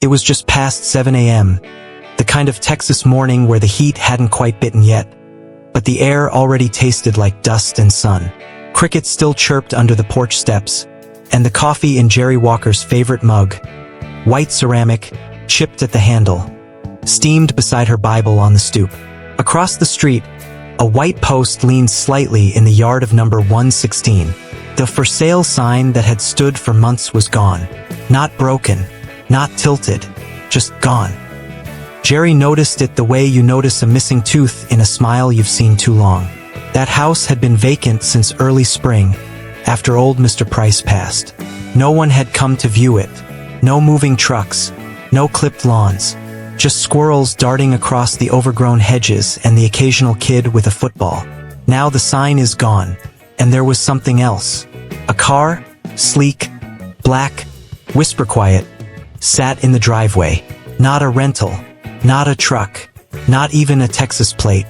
It was just past 7 a.m., the kind of Texas morning where the heat hadn't quite bitten yet, but the air already tasted like dust and sun. Crickets still chirped under the porch steps, and the coffee in Jerry Walker's favorite mug, white ceramic, chipped at the handle, steamed beside her Bible on the stoop. Across the street, a white post leaned slightly in the yard of number 116. The for sale sign that had stood for months was gone. Not broken, not tilted, just gone. Jerry noticed it the way you notice a missing tooth in a smile you've seen too long. That house had been vacant since early spring, after old Mr. Price passed. No one had come to view it. No moving trucks, no clipped lawns, just squirrels darting across the overgrown hedges and the occasional kid with a football. Now the sign is gone, and there was something else. A car, sleek, black, whisper quiet, sat in the driveway. Not a rental, not a truck, not even a Texas plate.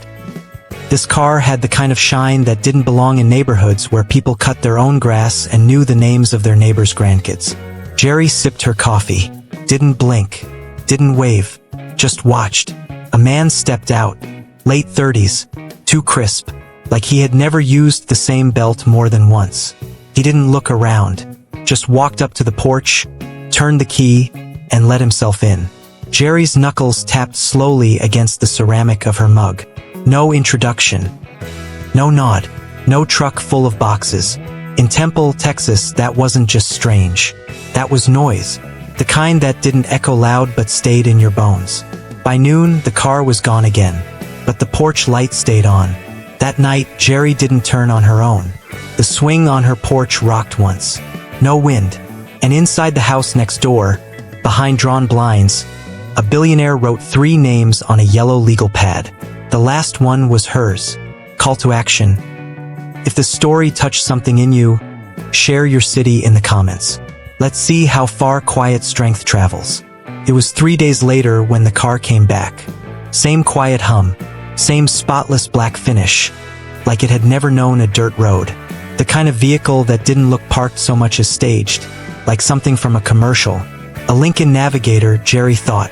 This car had the kind of shine that didn't belong in neighborhoods where people cut their own grass and knew the names of their neighbors' grandkids. Jerry sipped her coffee, didn't blink, didn't wave, just watched. A man stepped out, late 30s, too crisp, like he had never used the same belt more than once. He didn't look around, just walked up to the porch, turned the key, and let himself in. Jerry's knuckles tapped slowly against the ceramic of her mug. No introduction. No nod. No truck full of boxes. In Temple, Texas, that wasn't just strange. That was noise. The kind that didn't echo loud but stayed in your bones. By noon, the car was gone again, but the porch light stayed on. That night, Jerry didn't turn on her own. The swing on her porch rocked once. No wind. And inside the house next door, behind drawn blinds, a billionaire wrote 3 names on a yellow legal pad. The last one was hers. Call to action. If the story touched something in you, share your city in the comments. Let's see how far quiet strength travels. It was 3 days later when the car came back. Same quiet hum, same spotless black finish, like it had never known a dirt road. The kind of vehicle that didn't look parked so much as staged, like something from a commercial. A Lincoln Navigator, Jerry thought,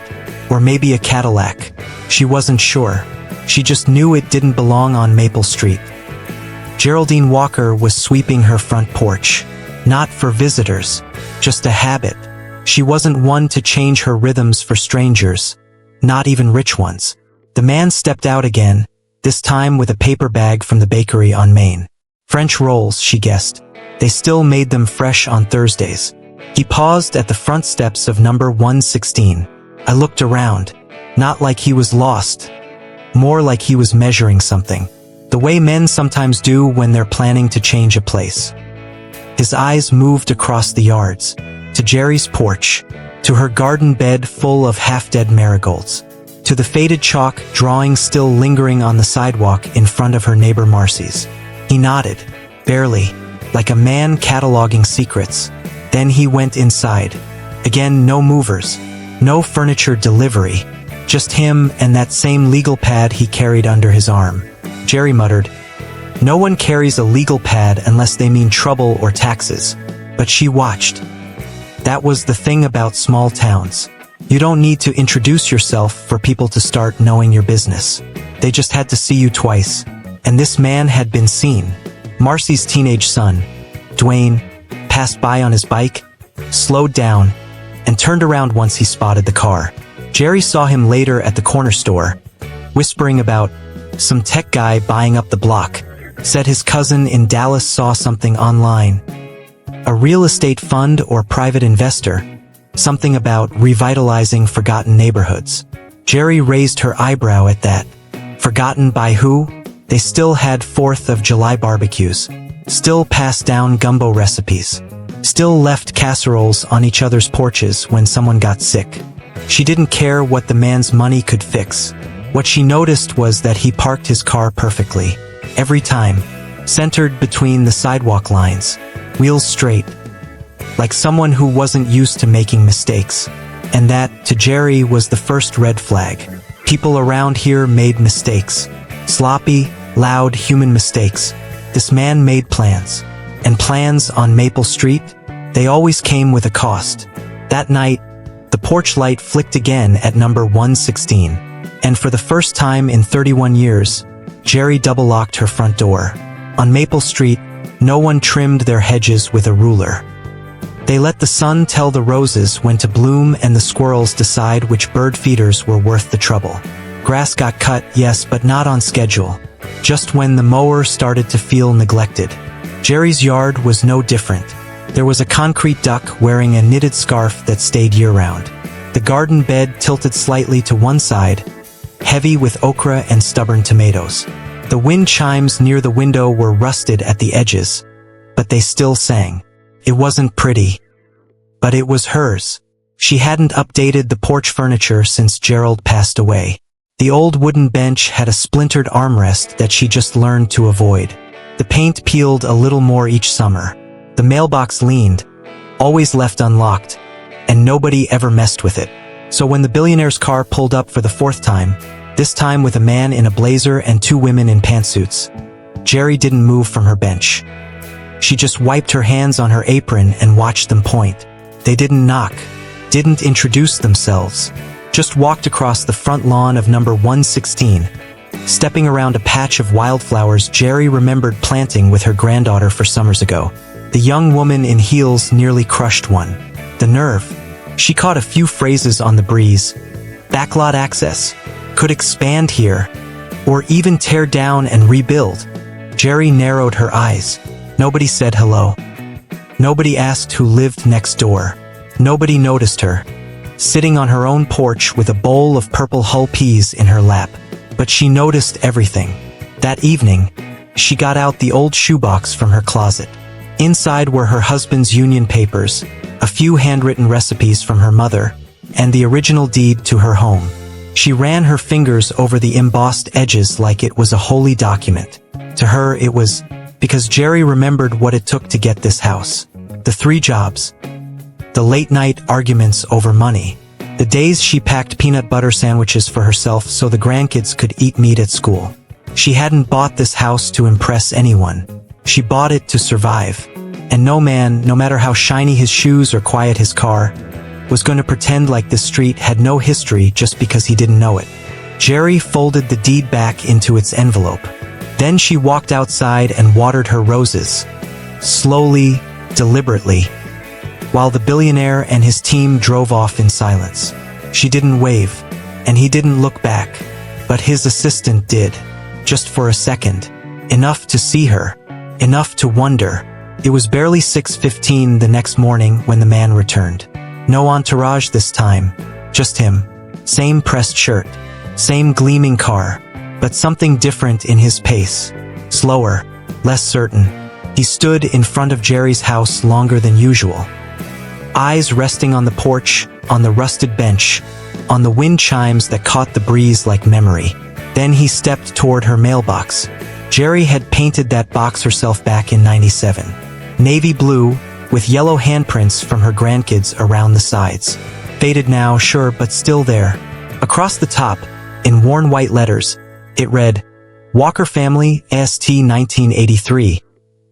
or maybe a Cadillac. She wasn't sure. She just knew it didn't belong on Maple Street. Geraldine Walker was sweeping her front porch. Not for visitors, just a habit. She wasn't one to change her rhythms for strangers, not even rich ones. The man stepped out again, this time with a paper bag from the bakery on Main. French rolls, she guessed. They still made them fresh on Thursdays. He paused at the front steps of number 116. I looked around, not like he was lost, more like he was measuring something. The way men sometimes do when they're planning to change a place. His eyes moved across the yards, to Jerry's porch, to her garden bed full of half-dead marigolds, to the faded chalk drawing still lingering on the sidewalk in front of her neighbor Marcy's. He nodded, barely, like a man cataloging secrets. Then he went inside. Again, no movers, no furniture delivery, just him and that same legal pad he carried under his arm. Jerry muttered, "No one carries a legal pad unless they mean trouble or taxes." But she watched. That was the thing about small towns. You don't need to introduce yourself for people to start knowing your business. They just had to see you twice. And this man had been seen. Marcy's teenage son, Dwayne, passed by on his bike, slowed down, and turned around once he spotted the car. Jerry saw him later at the corner store, whispering about some tech guy buying up the block. Said his cousin in Dallas saw something online. A real estate fund or private investor. Something about revitalizing forgotten neighborhoods. Jerry raised her eyebrow at that. Forgotten by who? They still had 4th of July barbecues. Still passed down gumbo recipes. Still left casseroles on each other's porches when someone got sick. She didn't care what the man's money could fix. What she noticed was that he parked his car perfectly. Every time. Centered between the sidewalk lines. Wheels straight. Like someone who wasn't used to making mistakes. And that, to Jerry, was the first red flag. People around here made mistakes. Sloppy, loud human mistakes. This man made plans. And plans on Maple Street, they always came with a cost. That night, the porch light flicked again at number 116. And for the first time in 31 years, Jerry double-locked her front door. On Maple Street, no one trimmed their hedges with a ruler. They let the sun tell the roses when to bloom and the squirrels decide which bird feeders were worth the trouble. Grass got cut, yes, but not on schedule. Just when the mower started to feel neglected. Jerry's yard was no different. There was a concrete duck wearing a knitted scarf that stayed year-round. The garden bed tilted slightly to one side, heavy with okra and stubborn tomatoes. The wind chimes near the window were rusted at the edges, but they still sang. It wasn't pretty, but it was hers. She hadn't updated the porch furniture since Gerald passed away. The old wooden bench had a splintered armrest that she just learned to avoid. The paint peeled a little more each summer. The mailbox leaned, always left unlocked, and nobody ever messed with it. So when the billionaire's car pulled up for the fourth time, this time with a man in a blazer and two women in pantsuits, Jerry didn't move from her bench. She just wiped her hands on her apron and watched them point. They didn't knock, didn't introduce themselves, just walked across the front lawn of number 116. Stepping around a patch of wildflowers Jerry remembered planting with her granddaughter for summers ago. The young woman in heels nearly crushed one. The nerve. She caught a few phrases on the breeze. Backlot access. Could expand here. Or even tear down and rebuild. Jerry narrowed her eyes. Nobody said hello. Nobody asked who lived next door. Nobody noticed her, sitting on her own porch with a bowl of purple Hull peas in her lap. But she noticed everything. That evening, she got out the old shoebox from her closet. Inside were her husband's union papers, a few handwritten recipes from her mother, and the original deed to her home. She ran her fingers over the embossed edges like it was a holy document. To her, it was because Jerry remembered what it took to get this house. The 3 jobs. The late-night arguments over money. The days she packed peanut butter sandwiches for herself so the grandkids could eat meat at school. She hadn't bought this house to impress anyone. She bought it to survive. And no man, no matter how shiny his shoes or quiet his car, was going to pretend like this street had no history just because he didn't know it. Jerry folded the deed back into its envelope. Then she walked outside and watered her roses. Slowly, deliberately. While the billionaire and his team drove off in silence. She didn't wave, and he didn't look back, but his assistant did, just for a second. Enough to see her, enough to wonder. It was barely 6:15 the next morning when the man returned. No entourage this time, just him. Same pressed shirt, same gleaming car, but something different in his pace. Slower, less certain. He stood in front of Jerry's house longer than usual. Eyes resting on the porch, on the rusted bench, on the wind chimes that caught the breeze like memory. Then he stepped toward her mailbox. Jerry had painted that box herself back in '97. Navy blue, with yellow handprints from her grandkids around the sides. Faded now, sure, but still there. Across the top, in worn white letters, it read, Walker Family, St. 1983.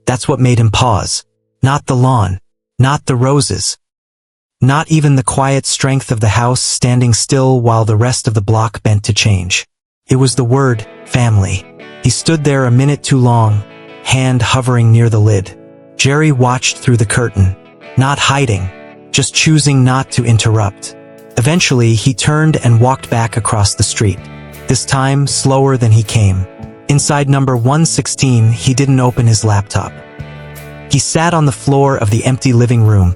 That's what made him pause. Not the lawn. Not the roses. Not even the quiet strength of the house standing still while the rest of the block bent to change. It was the word, family. He stood there a minute too long, hand hovering near the lid. Jerry watched through the curtain, not hiding, just choosing not to interrupt. Eventually, he turned and walked back across the street, this time slower than he came. Inside number 116, he didn't open his laptop. He sat on the floor of the empty living room,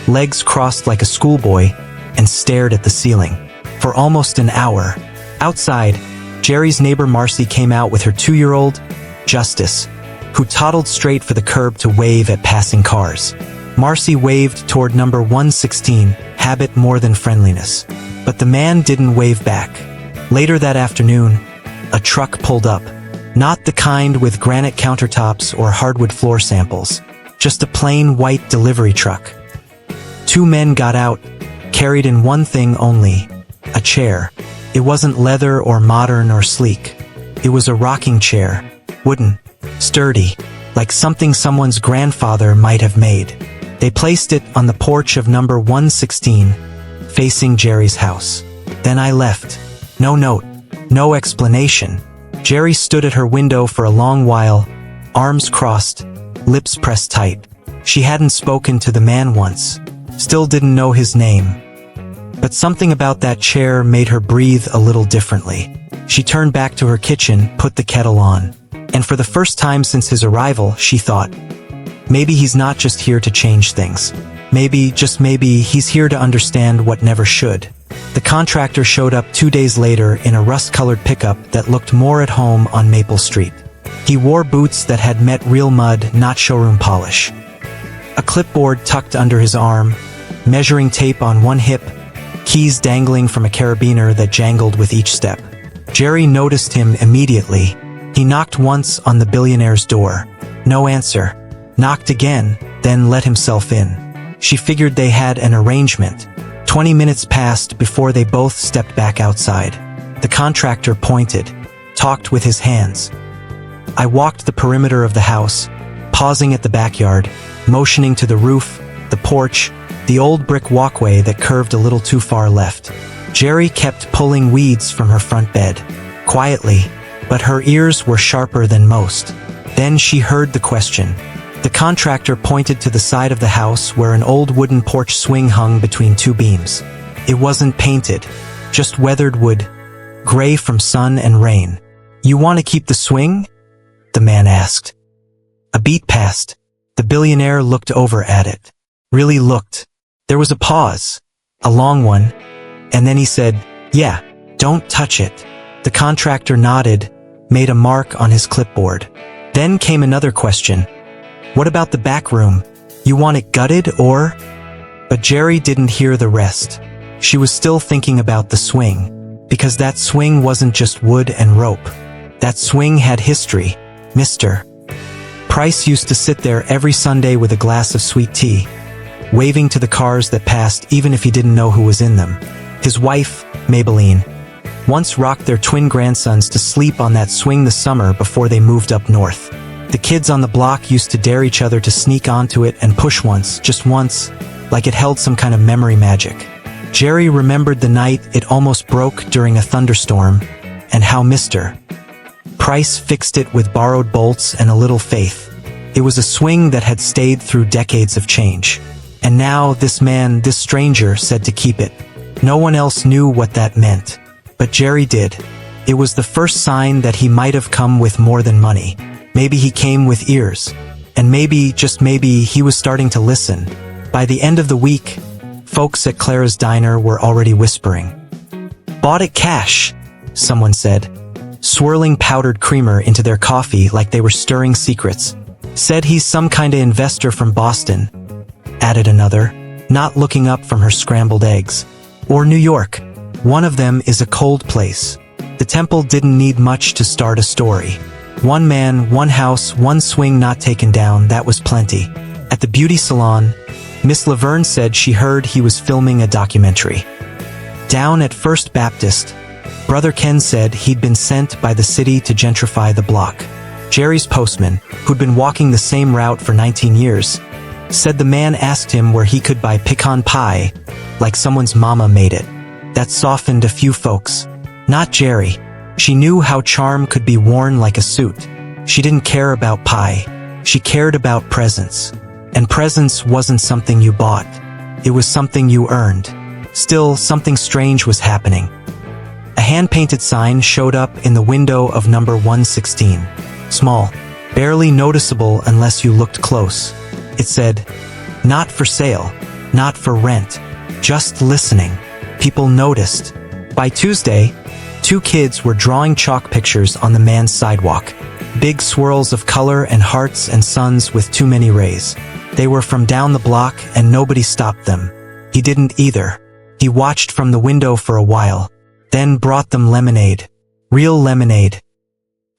legs crossed like a schoolboy, and stared at the ceiling. For almost an hour. Outside, Jerry's neighbor Marcy came out with her 2-year-old, Justice, who toddled straight for the curb to wave at passing cars. Marcy waved toward number 116, habit more than friendliness. But the man didn't wave back. Later that afternoon, a truck pulled up. Not the kind with granite countertops or hardwood floor samples. Just a plain white delivery truck. 2 men got out, carried in one thing only, a chair. It wasn't leather or modern or sleek. It was a rocking chair, wooden, sturdy, like something someone's grandfather might have made. They placed it on the porch of number 116, facing Jerry's house. Then I left. No note. No explanation. Jerry stood at her window for a long while, arms crossed, lips pressed tight. She hadn't spoken to the man once, still didn't know his name. But something about that chair made her breathe a little differently. She turned back to her kitchen, put the kettle on. And for the first time since his arrival, she thought, maybe he's not just here to change things. Maybe, just maybe, he's here to understand what never should. The contractor showed up 2 days later in a rust-colored pickup that looked more at home on Maple Street. He wore boots that had met real mud, not showroom polish. A clipboard tucked under his arm, measuring tape on one hip, keys dangling from a carabiner that jangled with each step. Jerry noticed him immediately. He knocked once on the billionaire's door. No answer. Knocked again, then let himself in. She figured they had an arrangement. 20 minutes passed before they both stepped back outside. The contractor pointed, talked with his hands. I walked the perimeter of the house, pausing at the backyard, motioning to the roof, the porch, the old brick walkway that curved a little too far left. Jerry kept pulling weeds from her front bed, quietly, but her ears were sharper than most. Then she heard the question. The contractor pointed to the side of the house where an old wooden porch swing hung between two beams. It wasn't painted, just weathered wood, gray from sun and rain. You want to keep the swing? The man asked. A beat passed. The billionaire looked over at it. Really looked. There was a pause, a long one, and then he said, yeah, don't touch it. The contractor nodded, made a mark on his clipboard. Then came another question. What about the back room? You want it gutted or? But Jerry didn't hear the rest. She was still thinking about the swing, because that swing wasn't just wood and rope. That swing had history. Mr. Price used to sit there every Sunday with a glass of sweet tea, waving to the cars that passed even if he didn't know who was in them. His wife, Maybelline, once rocked their twin grandsons to sleep on that swing the summer before they moved up north. The kids on the block used to dare each other to sneak onto it and push once, just once, like it held some kind of memory magic. Jerry remembered the night it almost broke during a thunderstorm, and how Mr. Price fixed it with borrowed bolts and a little faith. It was a swing that had stayed through decades of change. And now this man, this stranger, said to keep it. No one else knew what that meant. But Jerry did. It was the first sign that he might have come with more than money. Maybe he came with ears. And maybe, just maybe, he was starting to listen. By the end of the week, folks at Clara's Diner were already whispering. Bought it cash, someone said, swirling powdered creamer into their coffee like they were stirring secrets. Said he's some kind of investor from Boston, added another, not looking up from her scrambled eggs. Or New York. One of them is a cold place. The temple didn't need much to start a story. One man, one house, one swing not taken down, that was plenty. At the beauty salon, Miss Laverne said she heard he was filming a documentary. Down at First Baptist, Brother Ken said he'd been sent by the city to gentrify the block. Jerry's postman, who'd been walking the same route for 19 years, said the man asked him where he could buy pecan pie, like someone's mama made it. That softened a few folks. Not Jerry. She knew how charm could be worn like a suit. She didn't care about pie. She cared about presence. And presence wasn't something you bought. It was something you earned. Still, something strange was happening. A hand-painted sign showed up in the window of number 116. Small, barely noticeable unless you looked close. It said, not for sale, not for rent, just listening. People noticed. By Tuesday, 2 kids were drawing chalk pictures on the man's sidewalk. Big swirls of color and hearts and suns with too many rays. They were from down the block and nobody stopped them. He didn't either. He watched from the window for a while, then brought them lemonade. Real lemonade.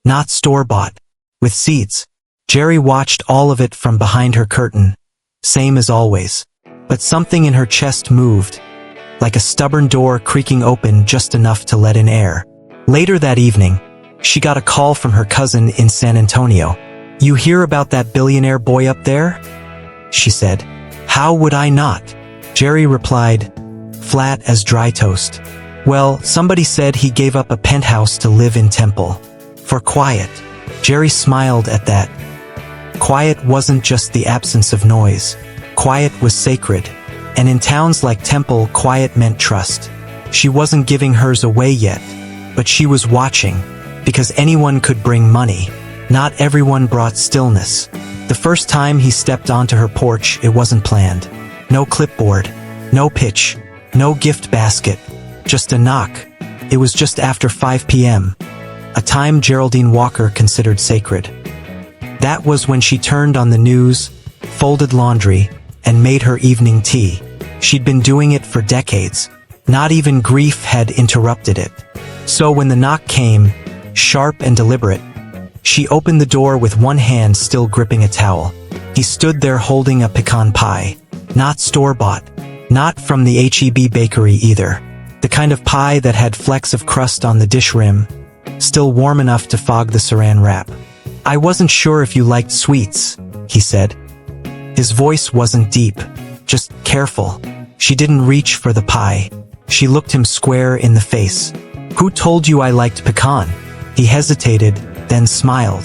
Not store-bought. With seeds. Jerry watched all of it from behind her curtain. Same as always. But something in her chest moved, like a stubborn door creaking open just enough to let in air. Later that evening, she got a call from her cousin in San Antonio. You hear about that billionaire boy up there? She said. How would I not? Jerry replied, flat as dry toast. Well, somebody said he gave up a penthouse to live in Temple. For quiet. Jerry smiled at that. Quiet wasn't just the absence of noise. Quiet was sacred. And in towns like Temple, quiet meant trust. She wasn't giving hers away yet, but she was watching, because anyone could bring money. Not everyone brought stillness. The first time he stepped onto her porch, it wasn't planned. No clipboard, no pitch, no gift basket, just a knock. It was just after 5 p.m., a time Geraldine Walker considered sacred. That was when she turned on the news, folded laundry, and made her evening tea. She'd been doing it for decades. Not even grief had interrupted it. So when the knock came, sharp and deliberate, she opened the door with one hand still gripping a towel. He stood there holding a pecan pie. Not store-bought. Not from the H-E-B bakery either. The kind of pie that had flecks of crust on the dish rim, still warm enough to fog the saran wrap. "I wasn't sure if you liked sweets," he said. His voice wasn't deep, just careful. She didn't reach for the pie. She looked him square in the face. "Who told you I liked pecan?" He hesitated, then smiled.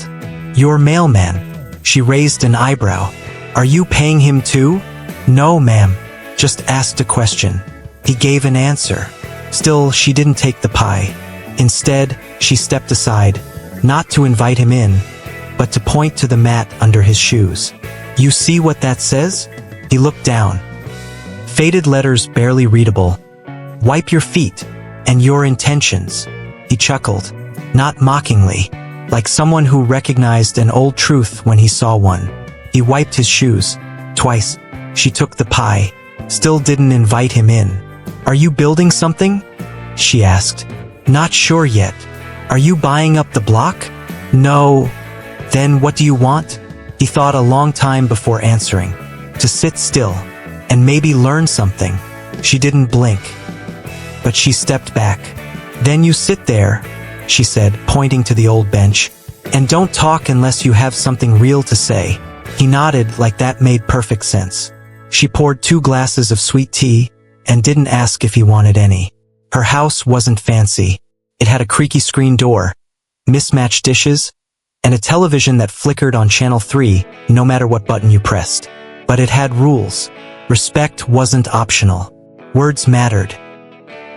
"Your mailman." She raised an eyebrow. "Are you paying him too?" "No, ma'am. Just asked a question." He gave an answer. Still, she didn't take the pie. Instead, she stepped aside, not to invite him in, but to point to the mat under his shoes. "You see what that says?" He looked down. Faded letters barely readable. "Wipe your feet, and your intentions." He chuckled, not mockingly, like someone who recognized an old truth when he saw one. He wiped his shoes. Twice. She took the pie. Still didn't invite him in. "Are you building something?" she asked. "Not sure yet." "Are you buying up the block?" "No." "Then what do you want?" He thought a long time before answering. To sit still, and maybe learn something. She didn't blink. But she stepped back. "Then you sit there," she said, pointing to the old bench, "and don't talk unless you have something real to say." He nodded like that made perfect sense. She poured 2 glasses of sweet tea, and didn't ask if he wanted any. Her house wasn't fancy. It had a creaky screen door, mismatched dishes, and a television that flickered on channel 3 no matter what button you pressed. But it had rules. Respect wasn't optional. Words mattered.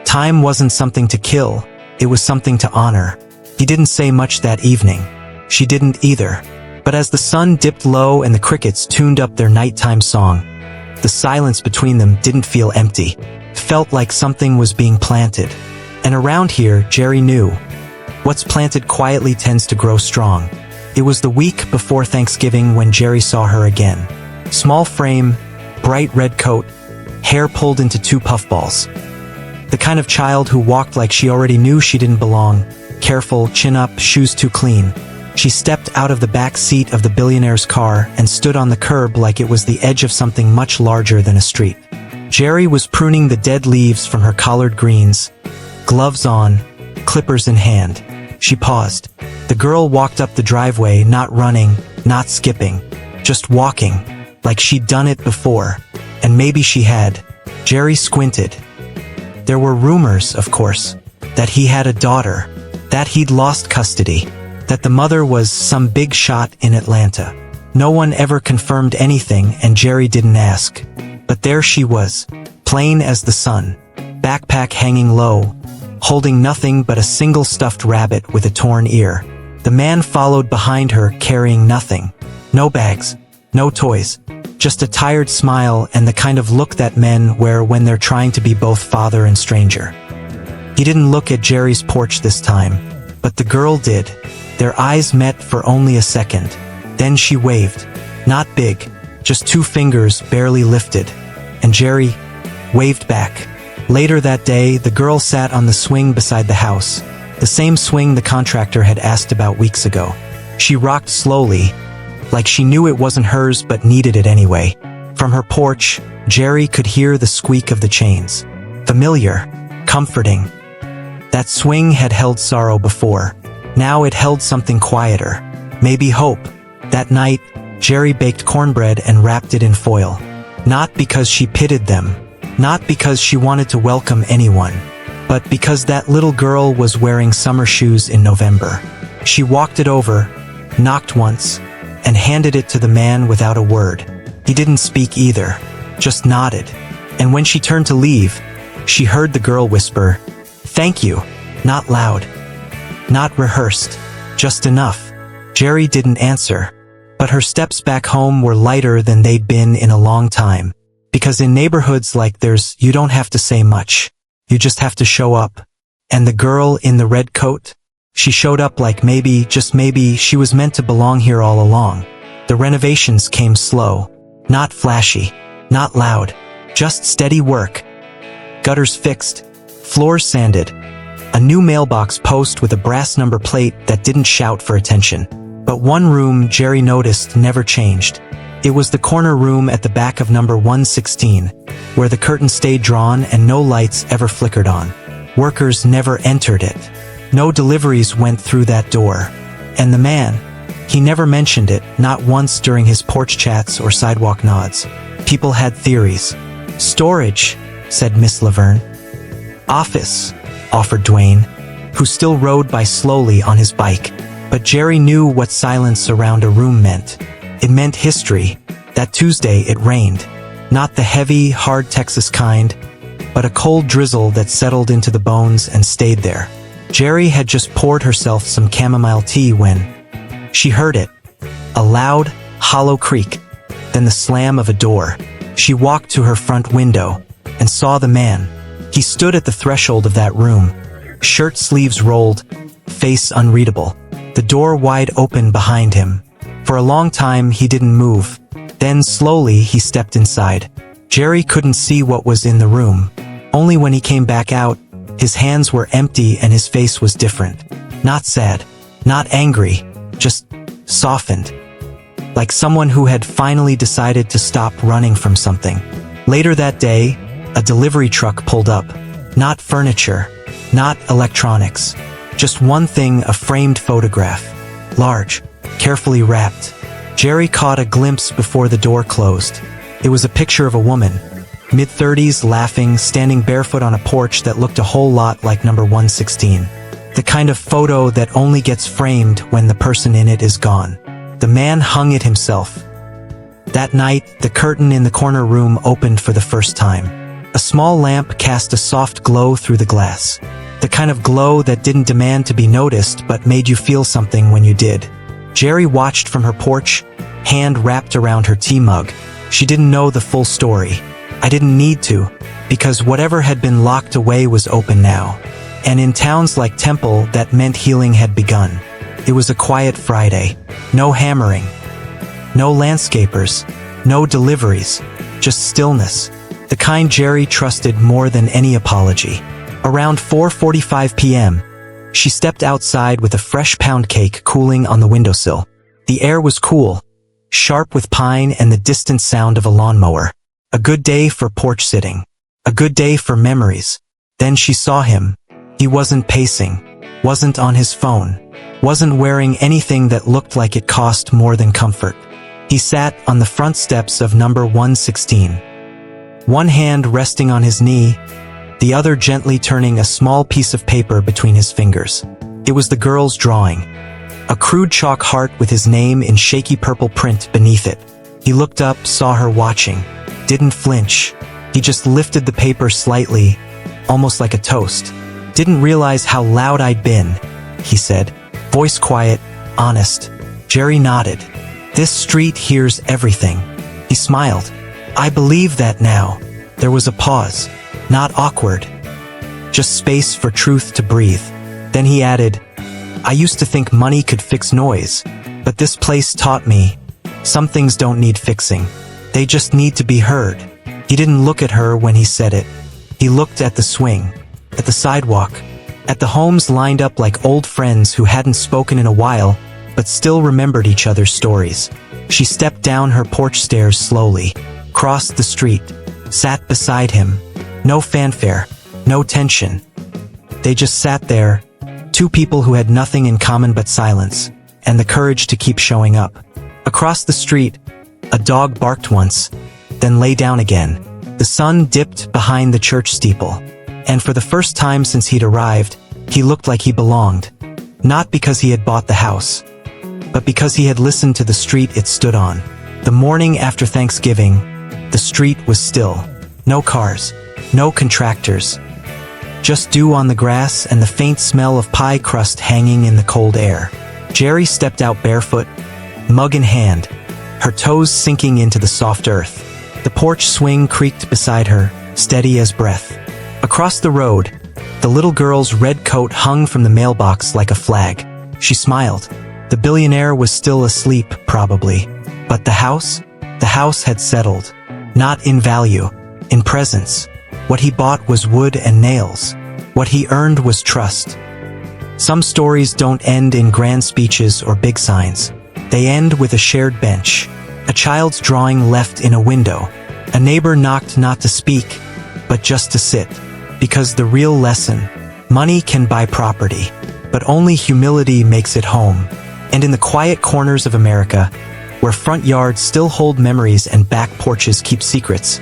Time wasn't something to kill, it was something to honor. He didn't say much that evening. She didn't either. But as the sun dipped low and the crickets tuned up their nighttime song, the silence between them didn't feel empty. It felt like something was being planted. And around here, Jerry knew. What's planted quietly tends to grow strong. It was the week before Thanksgiving when Jerry saw her again. Small frame, bright red coat, hair pulled into 2 puffballs. The kind of child who walked like she already knew she didn't belong. Careful, chin up, shoes too clean. She stepped out of the back seat of the Billionaire's car and stood on the curb like it was the edge of something much larger than a street. Jerry was pruning the dead leaves from her collard greens, gloves on, clippers in hand. She paused. The girl walked up the driveway, not running, not skipping, just walking, like she'd done it before. And maybe she had. Jerry squinted. There were rumors, of course, that he had a daughter, that he'd lost custody, that the mother was some big shot in Atlanta. No one ever confirmed anything, and Jerry didn't ask. But there she was, plain as the sun, backpack hanging low, holding nothing but a single stuffed rabbit with a torn ear. The man followed behind her, carrying nothing. No bags, no toys, just a tired smile and the kind of look that men wear when they're trying to be both father and stranger. He didn't look at Jerry's porch this time, but the girl did. Their eyes met for only a second. Then she waved. Not big, just 2 fingers barely lifted. And Jerry waved back. Later that day, the girl sat on the swing beside the house, the same swing the contractor had asked about weeks ago. She rocked slowly, like she knew it wasn't hers but needed it anyway. From her porch, Jerry could hear the squeak of the chains. Familiar, comforting. That swing had held sorrow before. Now it held something quieter. Maybe hope. That night, Jerry baked cornbread and wrapped it in foil. Not because she pitied them. Not because she wanted to welcome anyone, but because that little girl was wearing summer shoes in November. She walked it over, knocked once, and handed it to the man without a word. He didn't speak either, just nodded. And when she turned to leave, she heard the girl whisper, "Thank you," not loud, not rehearsed, just enough. Jerry didn't answer, but her steps back home were lighter than they'd been in a long time. Because in neighborhoods like theirs, you don't have to say much. You just have to show up. And the girl in the red coat? She showed up like maybe, just maybe, she was meant to belong here all along. The renovations came slow. Not flashy. Not loud. Just steady work. Gutters fixed. Floors sanded. A new mailbox post with a brass number plate that didn't shout for attention. But one room Jerry noticed never changed. It was the corner room at the back of number 116, where the curtain stayed drawn and no lights ever flickered on. Workers never entered it. No deliveries went through that door. And the man, he never mentioned it, not once during his porch chats or sidewalk nods. People had theories. "Storage," said Miss Laverne. "Office," offered Dwayne, who still rode by slowly on his bike. But Jerry knew what silence around a room meant. It meant history. That Tuesday it rained. Not the heavy, hard Texas kind, but a cold drizzle that settled into the bones and stayed there. Jerry had just poured herself some chamomile tea when she heard it. A loud, hollow creak, then the slam of a door. She walked to her front window and saw the man. He stood at the threshold of that room, shirt sleeves rolled, face unreadable, the door wide open behind him. For a long time he didn't move. Then slowly he stepped inside. Jerry couldn't see what was in the room. Only when he came back out, his hands were empty and his face was different. Not sad, not angry, just softened. Like someone who had finally decided to stop running from something. Later that day, a delivery truck pulled up. Not furniture, not electronics. Just one thing, a framed photograph. Large, carefully wrapped. Jerry caught a glimpse before the door closed. It was a picture of a woman, mid-30s, laughing, standing barefoot on a porch that looked a whole lot like number 116. The kind of photo that only gets framed when the person in it is gone. The man hung it himself. That night, the curtain in the corner room opened for the first time. A small lamp cast a soft glow through the glass. The kind of glow that didn't demand to be noticed but made you feel something when you did. Jerry watched from her porch, hand wrapped around her tea mug. She didn't know the full story. I didn't need to, because whatever had been locked away was open now. And in towns like Temple, that meant healing had begun. It was a quiet Friday. No hammering. No landscapers. No deliveries. Just stillness. The kind Jerry trusted more than any apology. Around 4:45 p.m., she stepped outside with a fresh pound cake cooling on the windowsill. The air was cool, sharp with pine and the distant sound of a lawnmower. A good day for porch sitting. A good day for memories. Then she saw him. He wasn't pacing. Wasn't on his phone. Wasn't wearing anything that looked like it cost more than comfort. He sat on the front steps of number 116. One hand resting on his knee, the other gently turning a small piece of paper between his fingers. It was the girl's drawing. A crude chalk heart with his name in shaky purple print beneath it. He looked up, saw her watching. Didn't flinch. He just lifted the paper slightly, almost like a toast. "Didn't realize how loud I'd been," he said. Voice quiet, honest. Jerry nodded. "This street hears everything." He smiled. "I believe that now." There was a pause. Not awkward. Just space for truth to breathe. Then he added, "I used to think money could fix noise, but this place taught me some things don't need fixing. They just need to be heard." He didn't look at her when he said it. He looked at the swing, at the sidewalk, at the homes lined up like old friends who hadn't spoken in a while, but still remembered each other's stories. She stepped down her porch stairs slowly, crossed the street, sat beside him. No fanfare, no tension. They just sat there, two people who had nothing in common but silence, and the courage to keep showing up. Across the street, a dog barked once, then lay down again. The sun dipped behind the church steeple, and for the first time since he'd arrived, he looked like he belonged. Not because he had bought the house, but because he had listened to the street it stood on. The morning after Thanksgiving, the street was still. No cars, no contractors. Just dew on the grass and the faint smell of pie crust hanging in the cold air. Jerry stepped out barefoot, mug in hand, her toes sinking into the soft earth. The porch swing creaked beside her, steady as breath. Across the road, the little girl's red coat hung from the mailbox like a flag. She smiled. The billionaire was still asleep, probably. But the house had settled. Not in value, in presence. What he bought was wood and nails. What he earned was trust. Some stories don't end in grand speeches or big signs. They end with a shared bench, a child's drawing left in a window, a neighbor knocked not to speak, but just to sit. Because the real lesson, money can buy property, but only humility makes it home. And in the quiet corners of America, where front yards still hold memories and back porches keep secrets,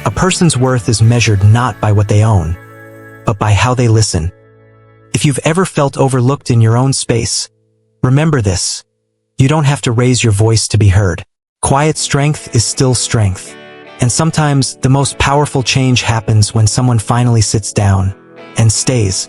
a person's worth is measured not by what they own, but by how they listen. If you've ever felt overlooked in your own space, remember this. You don't have to raise your voice to be heard. Quiet strength is still strength. And sometimes the most powerful change happens when someone finally sits down and stays.